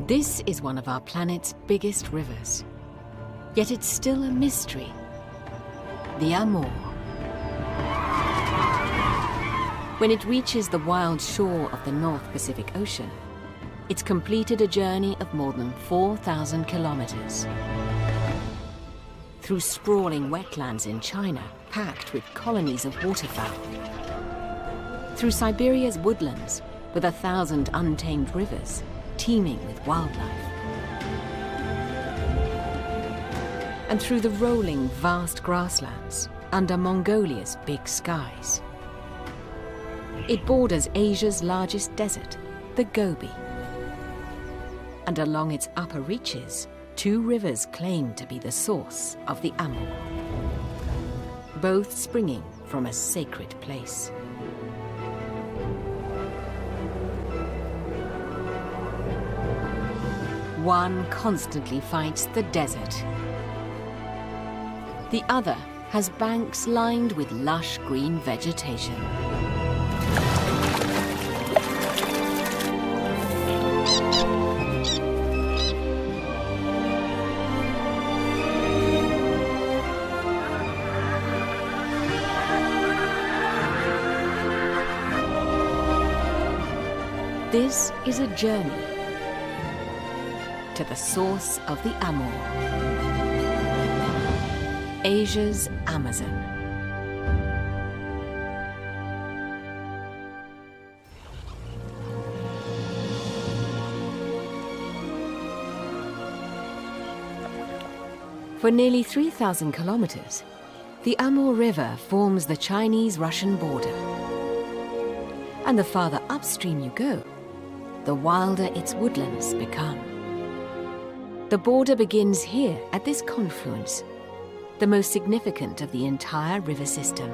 This is one of our planet's biggest rivers. Yet it's still a mystery. The Amur. When it reaches the wild shore of the North Pacific Ocean, it's completed a journey of more than 4,000 kilometers. Through sprawling wetlands in China, packed with colonies of waterfowl. Through Siberia's woodlands, with 1,000 untamed rivers, teeming with wildlife. And through the rolling, vast grasslands, under Mongolia's big skies. It borders Asia's largest desert, the Gobi. And along its upper reaches, 2 rivers claim to be the source of the Amur, both springing from a sacred place. One constantly fights the desert. The other has banks lined with lush green vegetation. This is a journey to the source of the Amur, Asia's Amazon. For nearly 3,000 kilometers, the Amur River forms the Chinese-Russian border. And the farther upstream you go, the wilder its woodlands become. The border begins here at this confluence, the most significant of the entire river system.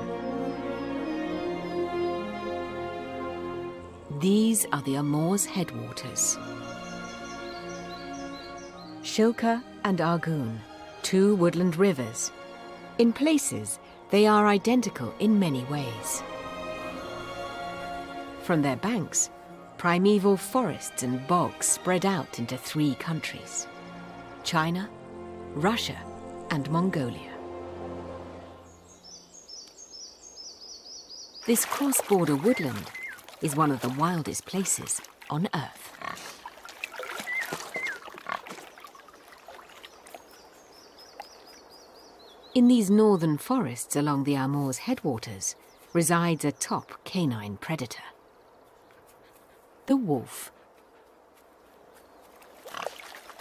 These are the Amur's headwaters. Shilka and Argun, 2 woodland rivers. In places, they are identical in many ways. From their banks, primeval forests and bogs spread out into 3 countries: China, Russia, and Mongolia. This cross-border woodland is one of the wildest places on Earth. In these northern forests along the Amur's headwaters resides a top canine predator: the wolf.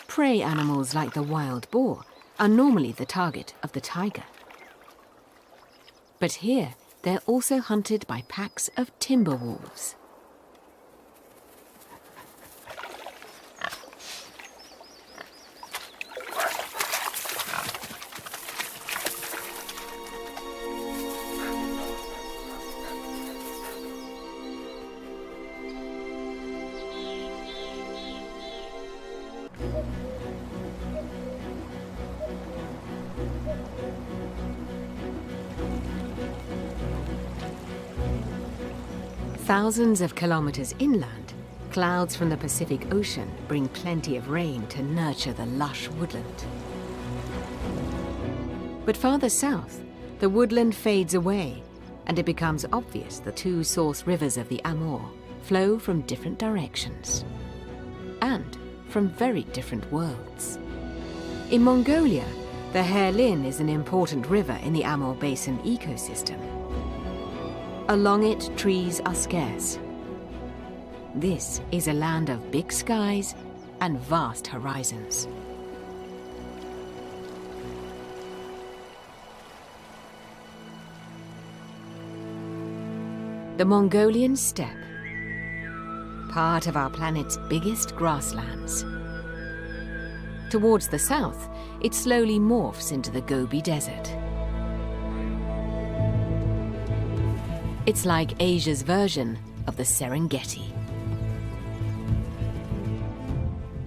Prey animals like the wild boar are normally the target of the tiger. But here, they're also hunted by packs of timber wolves. Thousands of kilometers inland, clouds from the Pacific Ocean bring plenty of rain to nurture the lush woodland. But farther south, the woodland fades away, and it becomes obvious the 2 source rivers of the Amur flow from different directions, and from very different worlds. In Mongolia, the Herlin is an important river in the Amur Basin ecosystem. Along it, trees are scarce. This is a land of big skies and vast horizons. The Mongolian steppe, part of our planet's biggest grasslands. Towards the south, it slowly morphs into the Gobi Desert. It's like Asia's version of the Serengeti.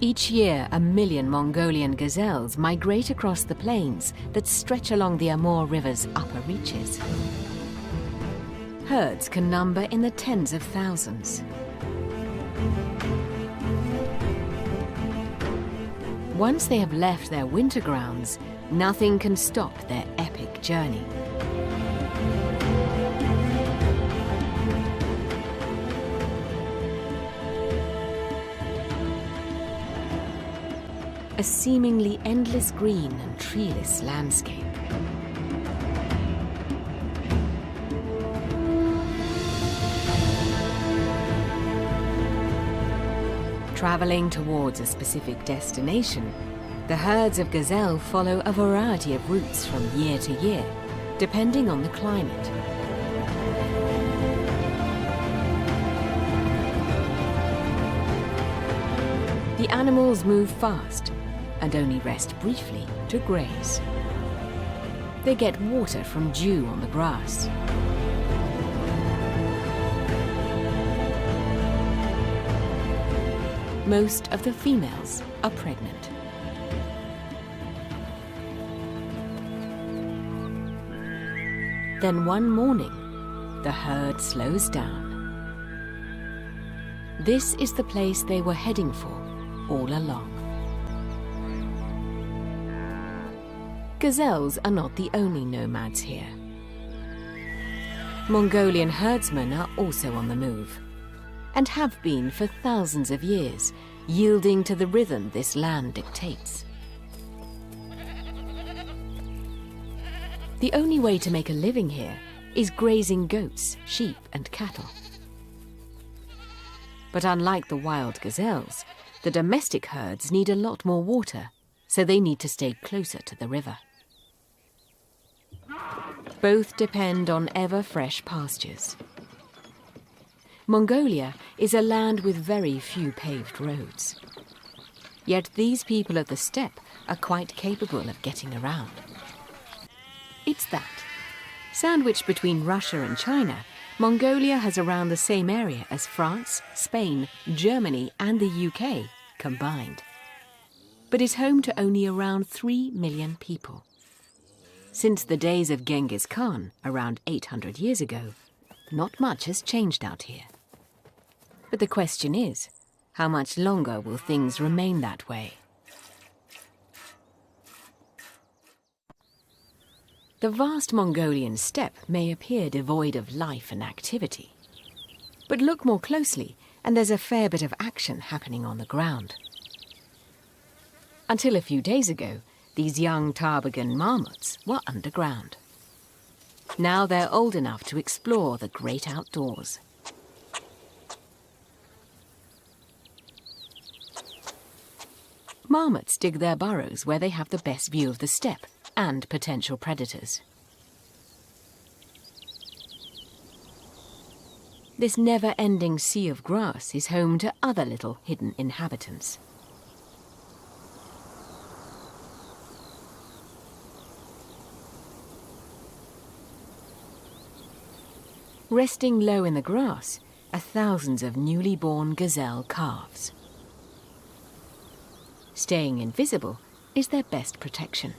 Each year, 1 million Mongolian gazelles migrate across the plains that stretch along the Amur River's upper reaches. Herds can number in the tens of thousands. Once they have left their winter grounds, nothing can stop their epic journey. A seemingly endless green and treeless landscape. Traveling towards a specific destination, the herds of gazelle follow a variety of routes from year to year, depending on the climate. The animals move fast and only rest briefly to graze. They get water from dew on the grass. Most of the females are pregnant. Then one morning, the herd slows down. This is the place they were heading for all along. Gazelles are not the only nomads here. Mongolian herdsmen are also on the move, and have been for thousands of years, yielding to the rhythm this land dictates. The only way to make a living here is grazing goats, sheep, and cattle. But unlike the wild gazelles, the domestic herds need a lot more water, so they need to stay closer to the river. Both depend on ever-fresh pastures. Mongolia is a land with very few paved roads. Yet these people of the steppe are quite capable of getting around. It's that. Sandwiched between Russia and China, Mongolia has around the same area as France, Spain, Germany, and the UK combined, but is home to only around 3 million people. Since the days of Genghis Khan, around 800 years ago, not much has changed out here. But the question is, how much longer will things remain that way? The vast Mongolian steppe may appear devoid of life and activity. But look more closely, and there's a fair bit of action happening on the ground. Until a few days ago, these young Tarbagan marmots were underground. Now they're old enough to explore the great outdoors. Marmots dig their burrows where they have the best view of the steppe and potential predators. This never-ending sea of grass is home to other little hidden inhabitants. Resting low in the grass are thousands of newly born gazelle calves. Staying invisible is their best protection.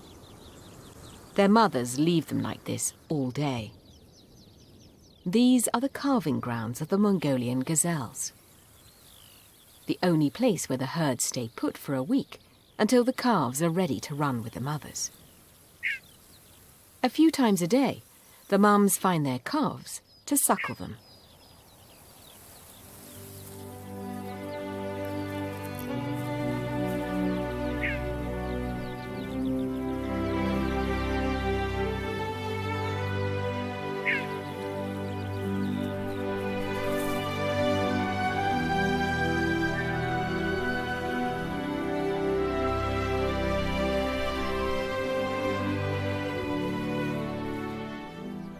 Their mothers leave them like this all day. These are the calving grounds of the Mongolian gazelles. The only place where the herds stay put for a week until the calves are ready to run with the mothers. A few times a day, the mums find their calves to suckle them.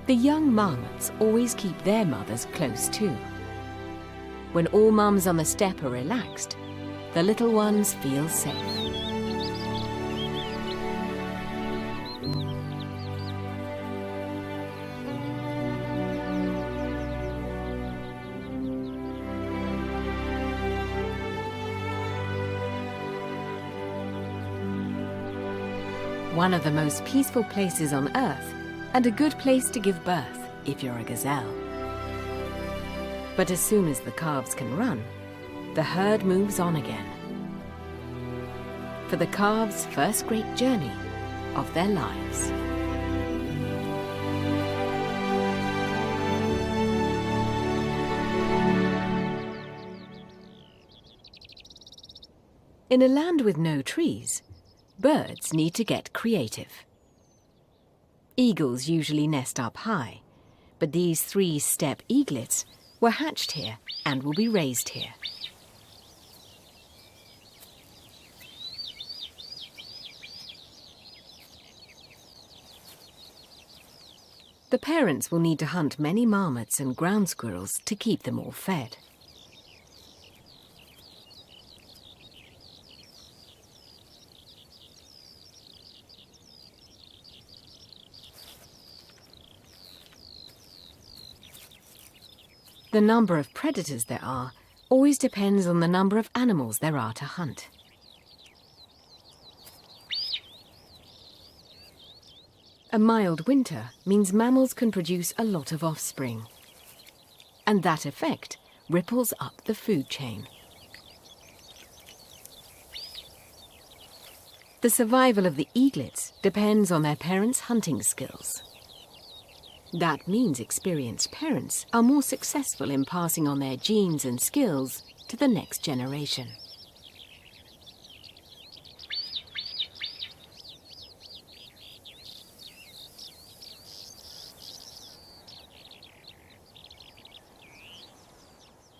The young marmots always keep their mothers close too. When all mums on the steppe are relaxed, the little ones feel safe. One of the most peaceful places on Earth, and a good place to give birth if you're a gazelle. But as soon as the calves can run, the herd moves on again. for the calves' first great journey of their lives. In a land with no trees, birds need to get creative. Eagles usually nest up high, but these 3 steppe eaglets were hatched here and will be raised here. The parents will need to hunt many marmots and ground squirrels to keep them all fed. The number of predators there are always depends on the number of animals there are to hunt. A mild winter means mammals can produce a lot of offspring, and that effect ripples up the food chain. The survival of the eaglets depends on their parents' hunting skills. That means experienced parents are more successful in passing on their genes and skills to the next generation.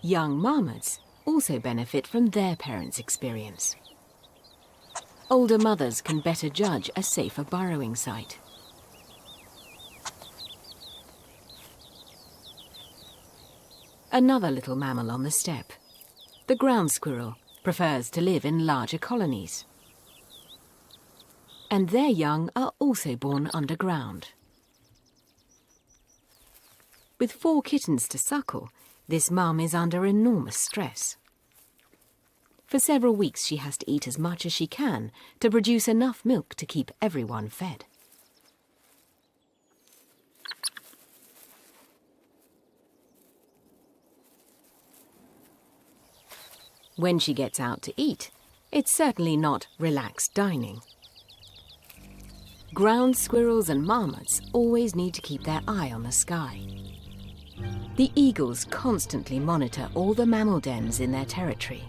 Young marmots also benefit from their parents' experience. Older mothers can better judge a safer burrowing site. Another little mammal on the steppe, the ground squirrel, prefers to live in larger colonies. And their young are also born underground. With 4 kittens to suckle, this mum is under enormous stress. For several weeks she has to eat as much as she can to produce enough milk to keep everyone fed. When she gets out to eat, it's certainly not relaxed dining. Ground squirrels and marmots always need to keep their eye on the sky. The eagles constantly monitor all the mammal dens in their territory.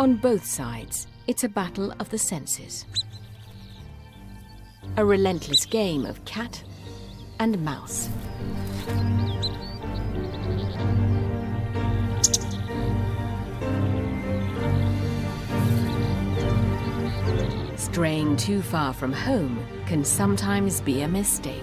On both sides, it's a battle of the senses. A relentless game of cat and mouse. Straying too far from home can sometimes be a mistake.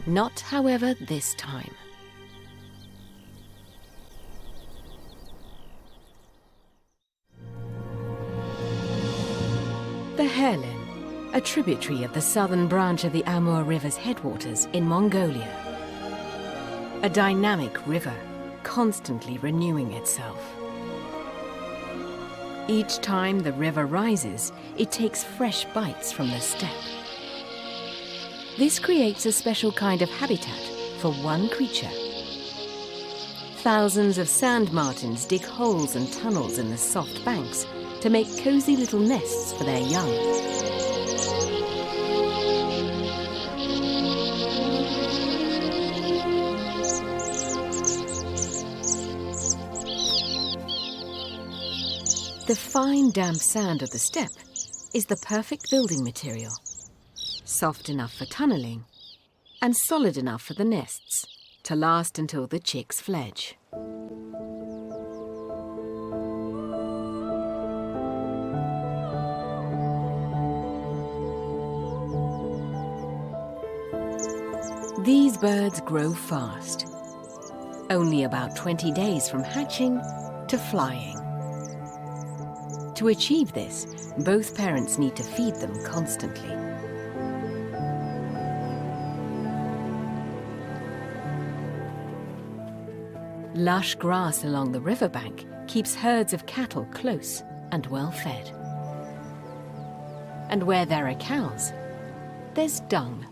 Not, however, this time. The Herlin, a tributary of the southern branch of the Amur River's headwaters in Mongolia. A dynamic river, constantly renewing itself. Each time the river rises, it takes fresh bites from the steppe. This creates a special kind of habitat for one creature. Thousands of sand martins dig holes and tunnels in the soft banks to make cozy little nests for their young. The fine, damp sand of the steppe is the perfect building material. Soft enough for tunneling, and solid enough for the nests to last until the chicks fledge. These birds grow fast, only about 20 days from hatching to flying. To achieve this, both parents need to feed them constantly. Lush grass along the riverbank keeps herds of cattle close and well fed. And where there are cows, there's dung.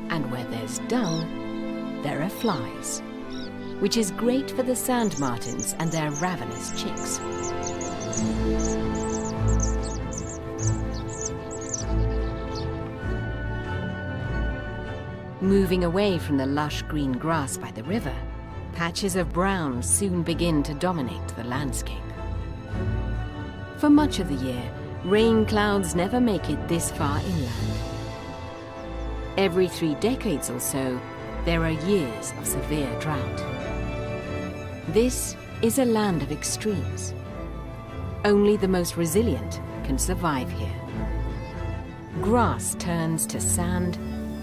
And where there's dung, there are flies, which is great for the sand martins and their ravenous chicks. Moving away from the lush green grass by the river, patches of brown soon begin to dominate the landscape. For much of the year, rain clouds never make it this far inland. Every 3 decades or so, there are years of severe drought. This is a land of extremes. Only the most resilient can survive here. Grass turns to sand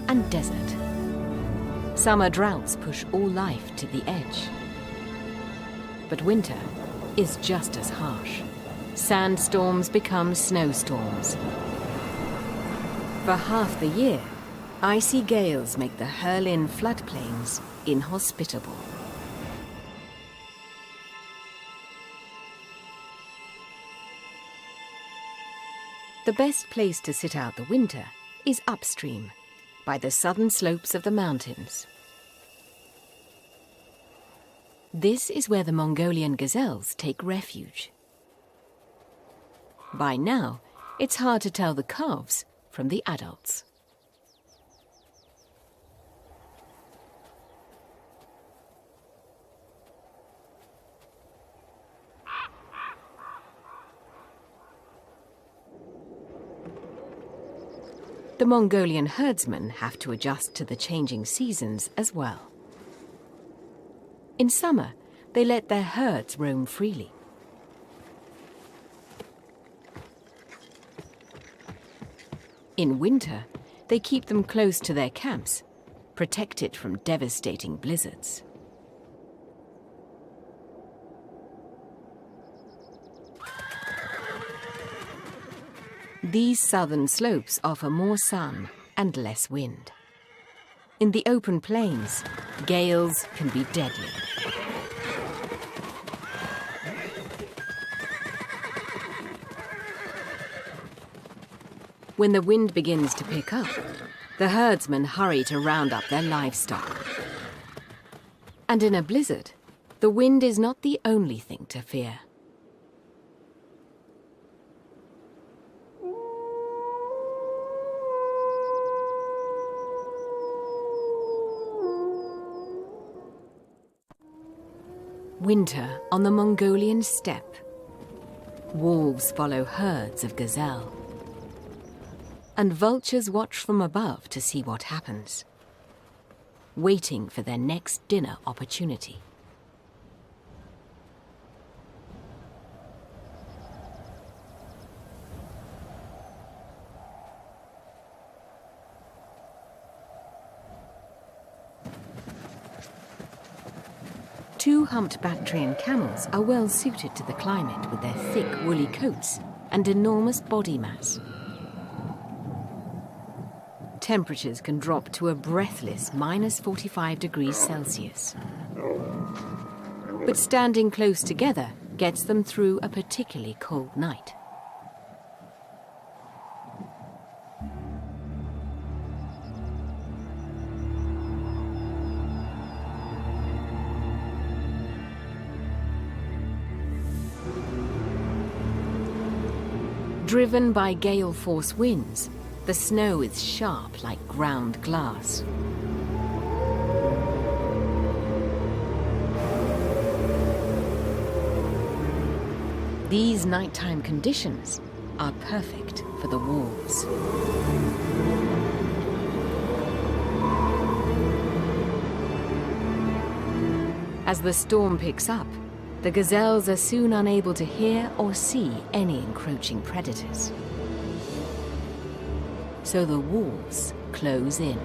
and desert. Summer droughts push all life to the edge. But winter is just as harsh. Sandstorms become snowstorms. For half the year, icy gales make the Herlin floodplains inhospitable. The best place to sit out the winter is upstream, by the southern slopes of the mountains. This is where the Mongolian gazelles take refuge. By now, it's hard to tell the calves from the adults. The Mongolian herdsmen have to adjust to the changing seasons as well. In summer, they let their herds roam freely. In winter, they keep them close to their camps, protected from devastating blizzards. These southern slopes offer more sun and less wind. In the open plains, gales can be deadly. When the wind begins to pick up, the herdsmen hurry to round up their livestock. And in a blizzard, the wind is not the only thing to fear. Winter on the Mongolian steppe. Wolves follow herds of gazelle. And vultures watch from above to see what happens, waiting for their next dinner opportunity. Two humped Bactrian camels are well suited to the climate with their thick woolly coats and enormous body mass. Temperatures can drop to a breathless -45 degrees Celsius. But standing close together gets them through a particularly cold night. Driven by gale force winds, the snow is sharp like ground glass. These nighttime conditions are perfect for the wolves. As the storm picks up, the gazelles are soon unable to hear or see any encroaching predators. So the wolves close in.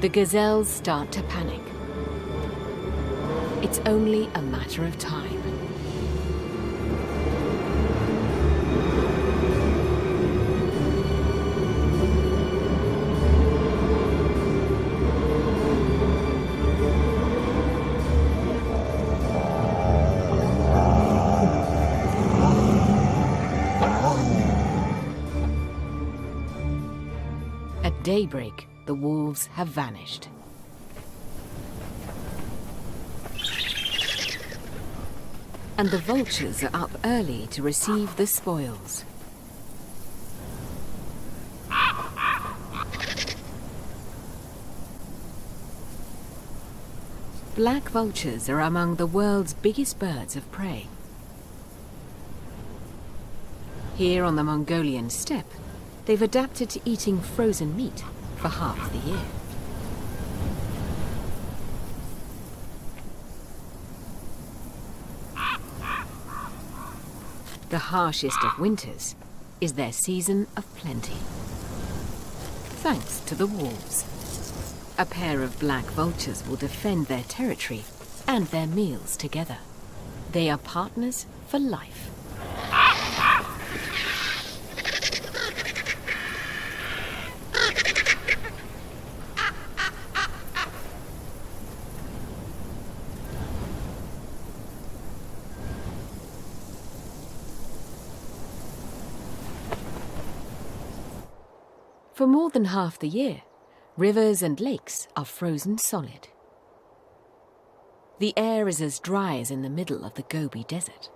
The gazelles start to panic. It's only a matter of time. daybreak, the wolves have vanished. And the vultures are up early to receive the spoils. Black vultures are among the world's biggest birds of prey. Here on the Mongolian steppe, they've adapted to eating frozen meat for half the year. The harshest of winters is their season of plenty. Thanks to the wolves. A pair of black vultures will defend their territory and their meals together. They are partners for life. For more than half the year, rivers and lakes are frozen solid. The air is as dry as in the middle of the Gobi Desert.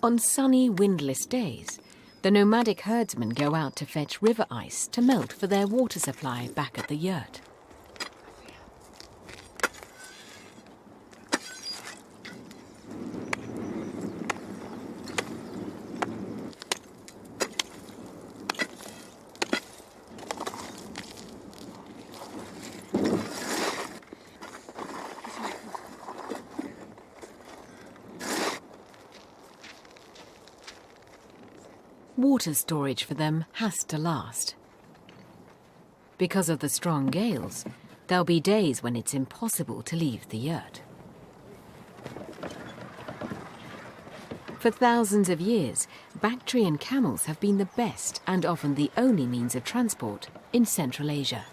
On sunny, windless days, the nomadic herdsmen go out to fetch river ice to melt for their water supply back at the yurt. Water storage for them has to last. Because of the strong gales, there'll be days when it's impossible to leave the yurt. For thousands of years, Bactrian camels have been the best and often the only means of transport in Central Asia.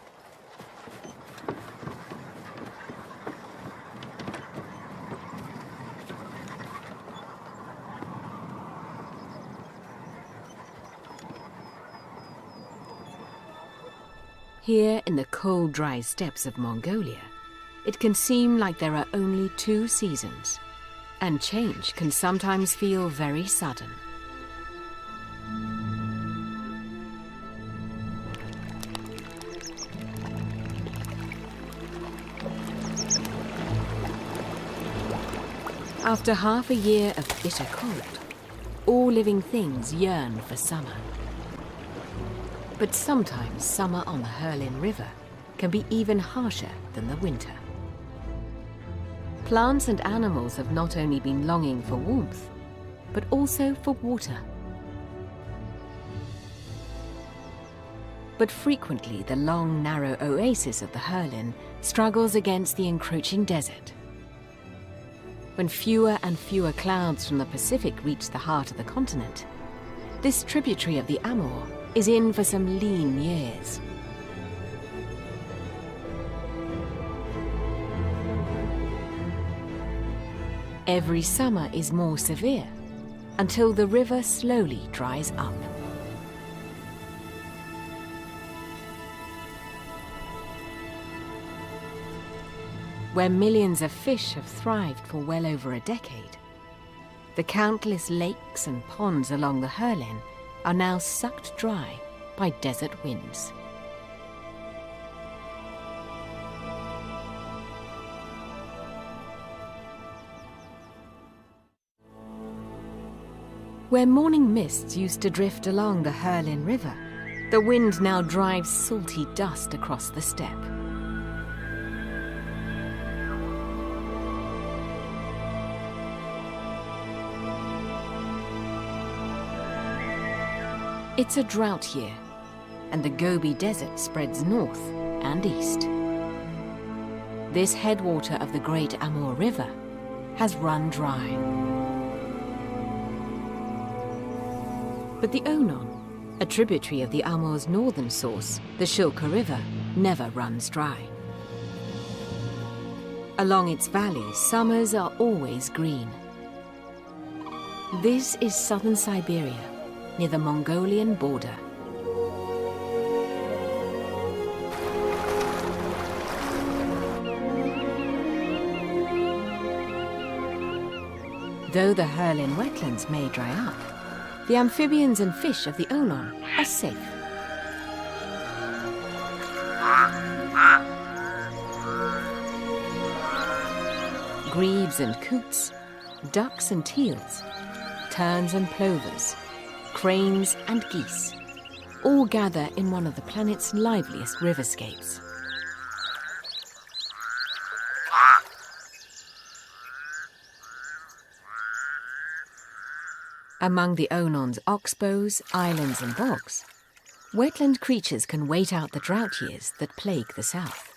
Here in the cold, dry steppes of Mongolia, it can seem like there are only 2 seasons, and change can sometimes feel very sudden. After half a year of bitter cold, all living things yearn for summer. But sometimes summer on the Herlin River can be even harsher than the winter. Plants and animals have not only been longing for warmth, but also for water. But frequently the long, narrow oasis of the Herlin struggles against the encroaching desert. When fewer and fewer clouds from the Pacific reach the heart of the continent, this tributary of the Amur is in for some lean years. Every summer is more severe, until the river slowly dries up. Where millions of fish have thrived for well over a decade, the countless lakes and ponds along the Herlin are now sucked dry by desert winds. Where morning mists used to drift along the Herlin River, the wind now drives salty dust across the steppe. It's a drought year, and the Gobi Desert spreads north and east. This headwater of the Great Amur River has run dry. But the Onon, a tributary of the Amur's northern source, the Shilka River, never runs dry. Along its valleys, summers are always green. This is southern Siberia, near the Mongolian border. Though the Herlin wetlands may dry up, the amphibians and fish of the Onon are safe. Grebes and coots, ducks and teals, terns and plovers, cranes and geese, all gather in one of the planet's liveliest riverscapes. Among the Onon's oxbows, islands and bogs, wetland creatures can wait out the drought years that plague the south.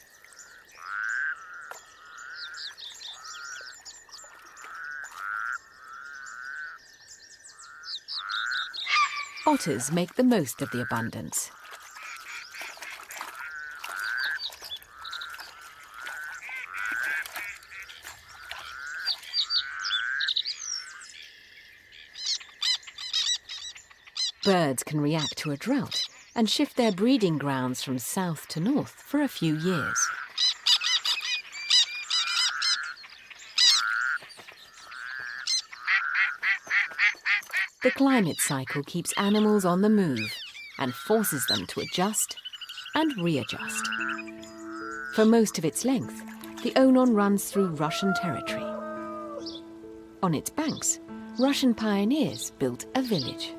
Otters make the most of the abundance. Birds can react to a drought and shift their breeding grounds from south to north for a few years. The climate cycle keeps animals on the move and forces them to adjust and readjust. For most of its length, the Onon runs through Russian territory. On its banks, Russian pioneers built a village.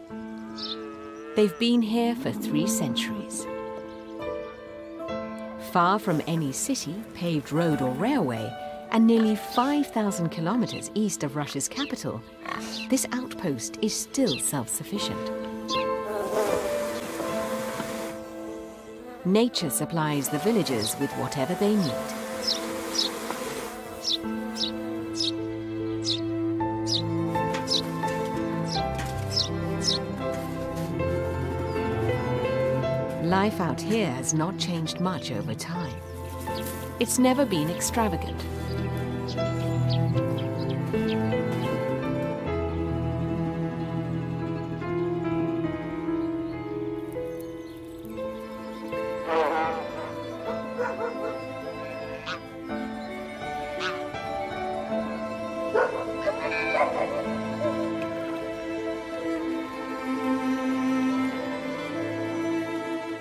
They've been here for 3 centuries. Far from any city, paved road or railway, and nearly 5,000 kilometers east of Russia's capital, this outpost is still self-sufficient. Nature supplies the villagers with whatever they need. Life out here has not changed much over time. It's never been extravagant.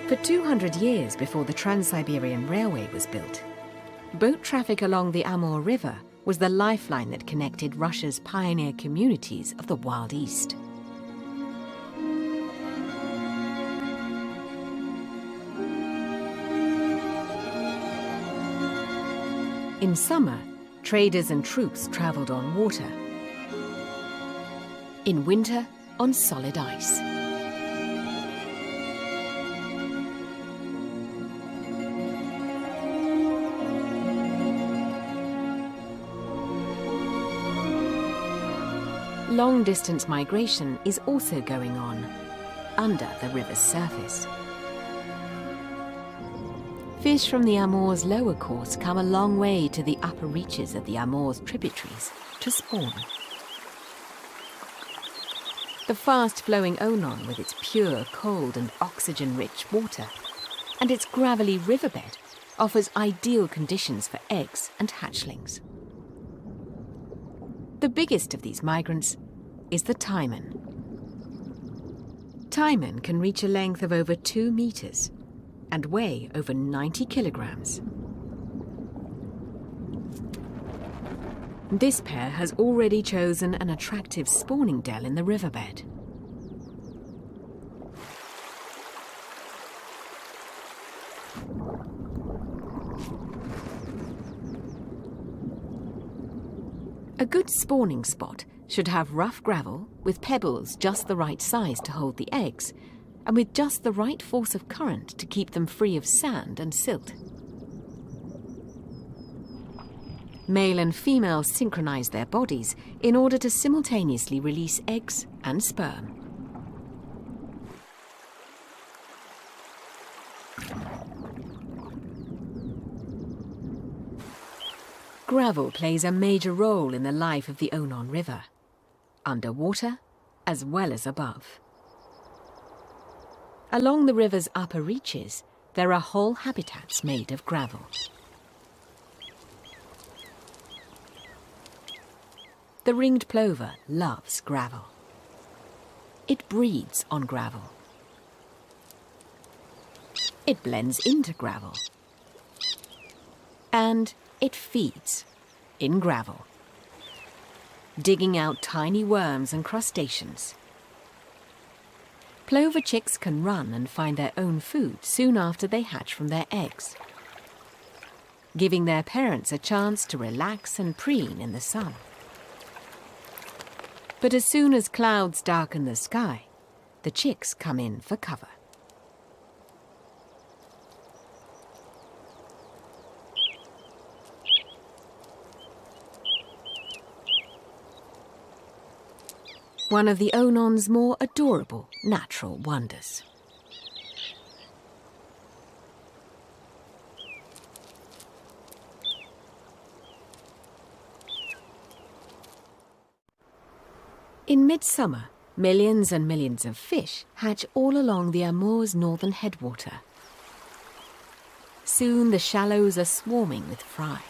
For 200 years before the Trans-Siberian Railway was built, boat traffic along the Amur River was the lifeline that connected Russia's pioneer communities of the Wild East. In summer, traders and troops traveled on water. In winter, on solid ice. Long-distance migration is also going on, under the river's surface. Fish from the Amur's lower course come a long way to the upper reaches of the Amur's tributaries to spawn. The fast-flowing Onon, with its pure, cold and oxygen-rich water, and its gravelly riverbed, offers ideal conditions for eggs and hatchlings. The biggest of these migrants is the taimen. Taimen can reach a length of over 2 meters and weigh over 90 kilograms. This pair has already chosen an attractive spawning dell in the riverbed. A good spawning spot should have rough gravel with pebbles just the right size to hold the eggs, and with just the right force of current to keep them free of sand and silt. Male and female synchronize their bodies in order to simultaneously release eggs and sperm. Gravel plays a major role in the life of the Onon River, underwater as well as above. Along the river's upper reaches, there are whole habitats made of gravel. The ringed plover loves gravel. It breeds on gravel. It blends into gravel. And it feeds in gravel, digging out tiny worms and crustaceans. Plover chicks can run and find their own food soon after they hatch from their eggs, giving their parents a chance to relax and preen in the sun. But as soon as clouds darken the sky, the chicks come in for cover. One of the Onon's more adorable natural wonders. In midsummer, millions and millions of fish hatch all along the Amur's northern headwater. Soon the shallows are swarming with fry.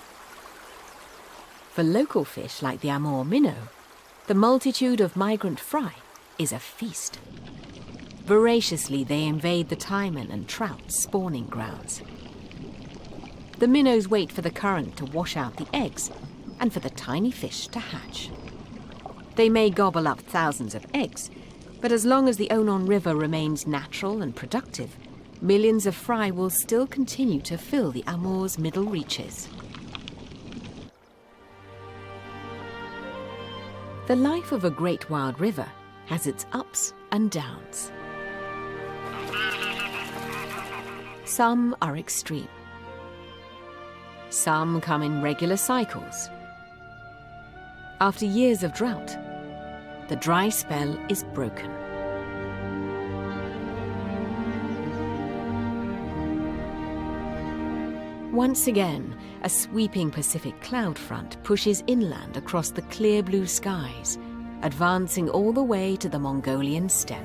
For local fish like the Amur minnow, the multitude of migrant fry is a feast. Voraciously they invade the taimen and trout spawning grounds. The minnows wait for the current to wash out the eggs and for the tiny fish to hatch. They may gobble up thousands of eggs, but as long as the Onon River remains natural and productive, millions of fry will still continue to fill the Amur's middle reaches. The life of a great wild river has its ups and downs. Some are extreme. Some come in regular cycles. After years of drought, the dry spell is broken. Once again, a sweeping Pacific cloud front pushes inland across the clear blue skies, advancing all the way to the Mongolian steppe.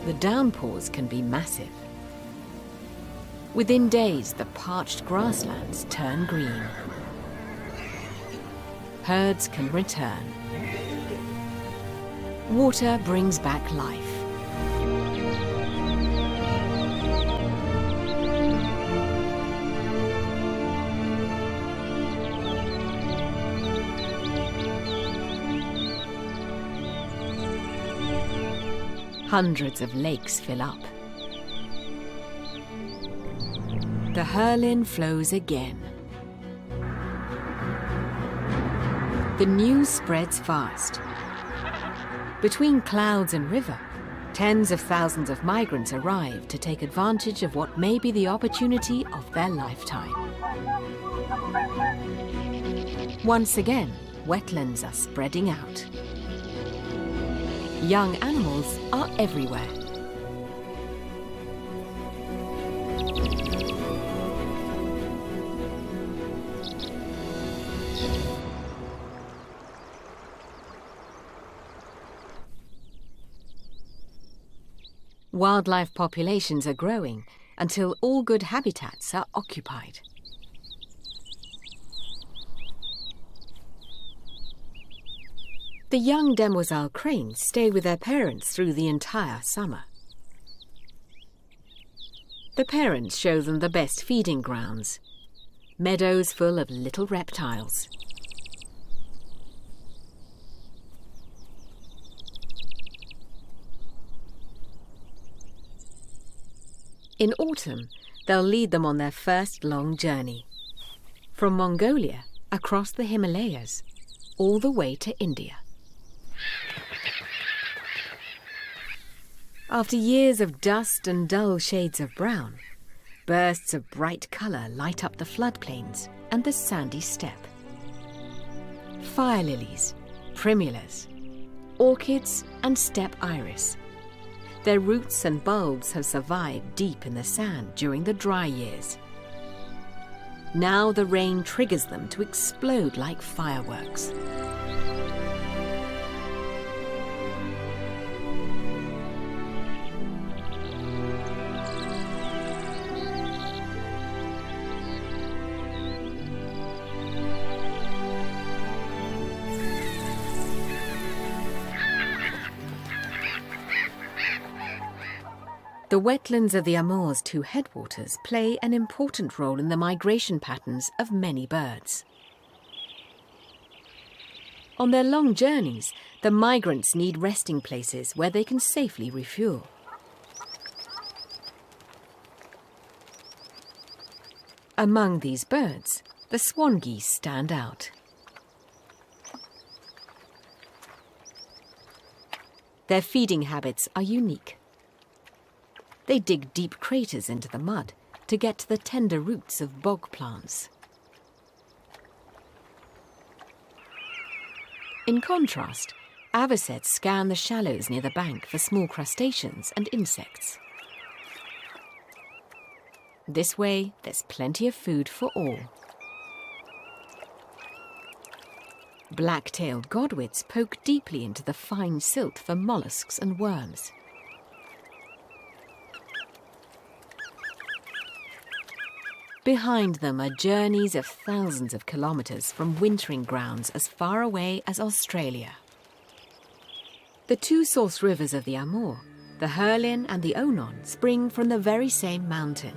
The downpours can be massive. Within days, the parched grasslands turn green. Herds can return. Water brings back life. Hundreds of lakes fill up. The Herlin flows again. The news spreads fast. Between clouds and river, tens of thousands of migrants arrive to take advantage of what may be the opportunity of their lifetime. Once again, wetlands are spreading out. Young animals are everywhere. Wildlife populations are growing until all good habitats are occupied. The young demoiselle cranes stay with their parents through the entire summer. The parents show them the best feeding grounds, meadows full of little reptiles. In autumn, they'll lead them on their first long journey, from Mongolia across the Himalayas, all the way to India. After years of dust and dull shades of brown, bursts of bright colour light up the floodplains and the sandy steppe. fire lilies, primulas, orchids and steppe iris. Their roots and bulbs have survived deep in the sand during the dry years. Now the rain triggers them to explode like fireworks. The wetlands of the Amur's two headwaters play an important role in the migration patterns of many birds. On their long journeys, the migrants need resting places where they can safely refuel. Among these birds, the swan geese stand out. Their feeding habits are unique. They dig deep craters into the mud to get to the tender roots of bog plants. In contrast, avocets scan the shallows near the bank for small crustaceans and insects. This way, there's plenty of food for all. Black-tailed godwits poke deeply into the fine silt for mollusks and worms. Behind them are journeys of thousands of kilometres from wintering grounds as far away as Australia. The two source rivers of the Amur, the Herlin and the Onon, spring from the very same mountain.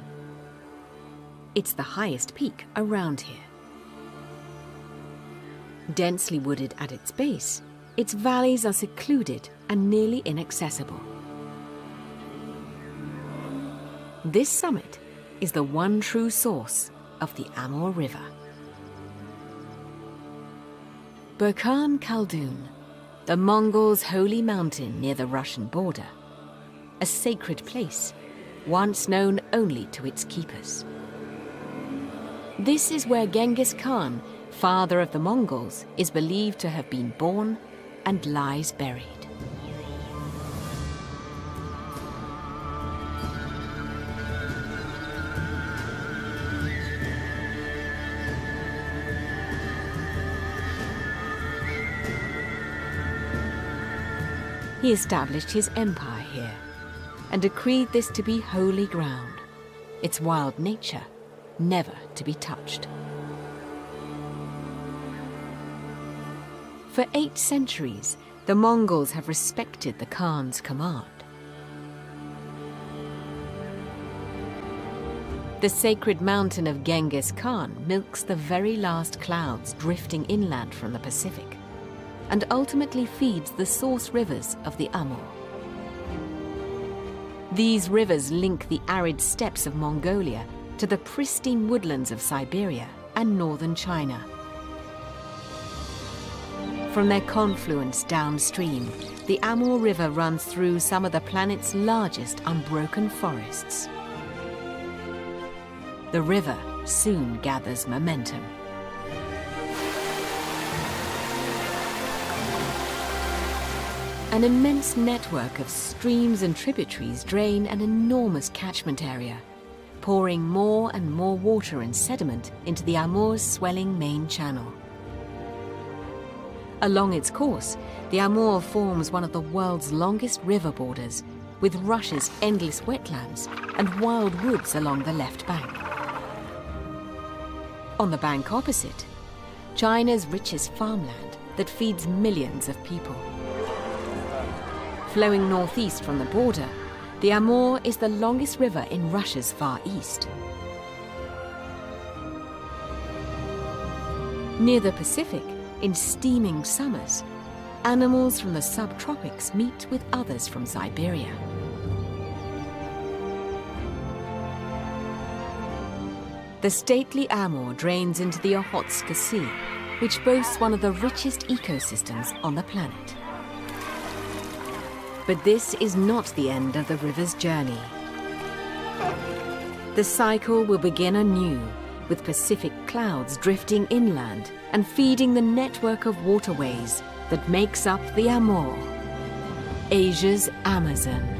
It's the highest peak around here. Densely wooded at its base, its valleys are secluded and nearly inaccessible. This summit is the one true source of the Amur River. Burkhan Khaldun, the Mongols' holy mountain near the Russian border, a sacred place, once known only to its keepers. This is where Genghis Khan, father of the Mongols, is believed to have been born and lies buried. He established his empire here and decreed this to be holy ground, its wild nature never to be touched. For 8 centuries, the Mongols have respected the Khan's command. The sacred mountain of Genghis Khan milks the very last clouds drifting inland from the Pacific, and ultimately feeds the source rivers of the Amur. These rivers link the arid steppes of Mongolia to the pristine woodlands of Siberia and northern China. From their confluence downstream, the Amur River runs through some of the planet's largest unbroken forests. The river soon gathers momentum. An immense network of streams and tributaries drain an enormous catchment area, pouring more and more water and sediment into the Amur's swelling main channel. Along its course, the Amur forms one of the world's longest river borders, with Russia's endless wetlands and wild woods along the left bank. On the bank opposite, China's richest farmland that feeds millions of people. Flowing northeast from the border, the Amur is the longest river in Russia's far east. Near the Pacific, in steaming summers, animals from the subtropics meet with others from Siberia. The stately Amur drains into the Okhotsk Sea, which boasts one of the richest ecosystems on the planet. But this is not the end of the river's journey. The cycle will begin anew with Pacific clouds drifting inland and feeding the network of waterways that makes up the Amur, Asia's Amazon.